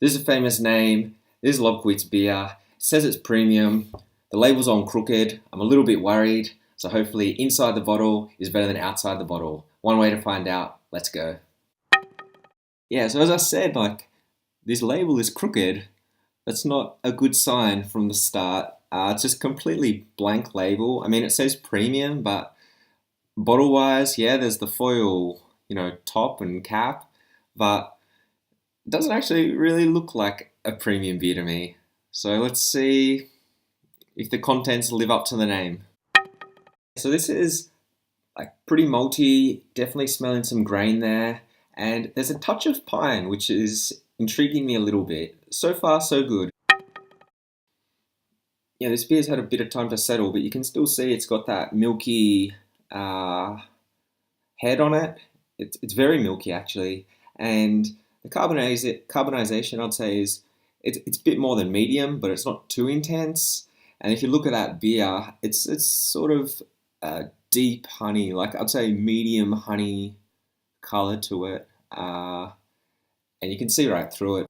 This is a famous name. This is Lobkowicz beer. It says it's premium. The label's on crooked. I'm a little bit worried. So hopefully inside the bottle is better than outside the bottle. One way to find out. Let's go. Yeah, so as I said, this label is crooked. That's not a good sign from the start. It's just completely blank label. I mean, it says premium, but bottle-wise, yeah, there's the foil, top and cap, but it doesn't actually really look like a premium beer to me. So let's see if the contents live up to the name. So this is pretty malty, definitely smelling some grain there, and there's a touch of pine, which is intriguing me a little bit. So far, so good. Yeah, this beer's had a bit of time to settle, but you can still see it's got that milky head on it. It's very milky actually, and the carbonization I'd say is it's a bit more than medium, but it's not too intense. And if you look at that beer, it's sort of deep honey, I'd say medium honey color to it, and you can see right through it.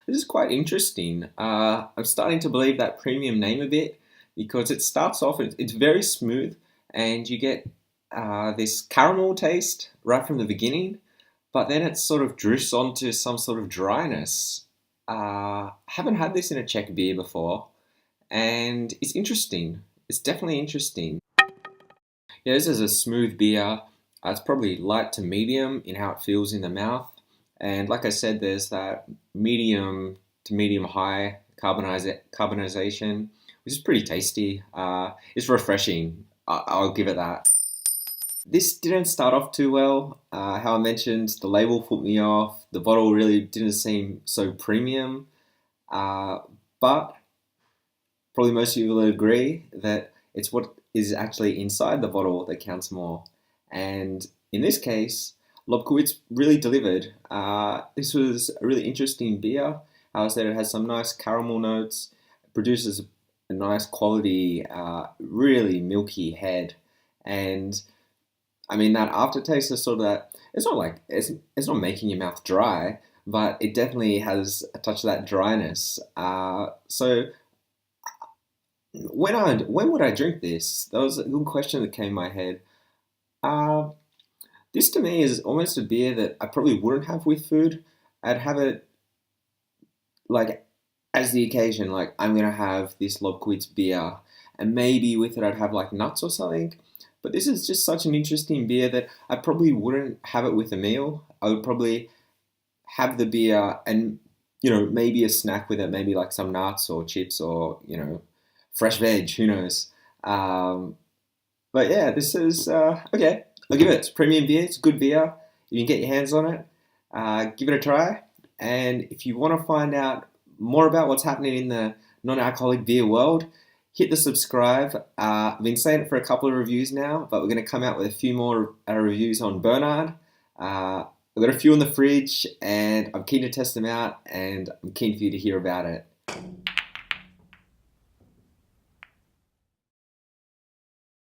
This is quite interesting. I'm starting to believe that premium name a bit because it starts off, it's very smooth, and you get this caramel taste right from the beginning, but then it sort of drifts onto some sort of dryness. Haven't had this in a Czech beer before, and it's interesting. It's definitely interesting. Yeah, this is a smooth beer. It's probably light to medium in how it feels in the mouth. And like I said, there's that medium to medium high carbonization, which is pretty tasty. It's refreshing. I'll give it that. This didn't start off too well. How I mentioned, the label put me off. The bottle really didn't seem so premium. But probably most of you will agree that it's what is actually inside the bottle that counts more. And in this case, Lobkowicz really delivered. This was a really interesting beer. I said it has some nice caramel notes. It produces a nice quality, really milky head. And I mean, that aftertaste is sort of that, it's not making your mouth dry, but it definitely has a touch of that dryness. So when would I drink this? That was a good question that came in my head. This to me is almost a beer that I probably wouldn't have with food. I'd have it as the occasion, I'm gonna have this Lobkowicz beer, and maybe with it I'd have nuts or something. But this is just such an interesting beer that I probably wouldn't have it with a meal. I would probably have the beer and, maybe a snack with it, maybe some nuts or chips or, fresh veg, who knows. But yeah, this is, okay. I'll give it. It's premium beer. It's a good beer. You can get your hands on it. Give it a try. And if you want to find out more about what's happening in the non-alcoholic beer world, hit the subscribe. I've been saying it for a couple of reviews now, but we're going to come out with a few more reviews on Bernard. I've got a few in the fridge, and I'm keen to test them out, and I'm keen for you to hear about it.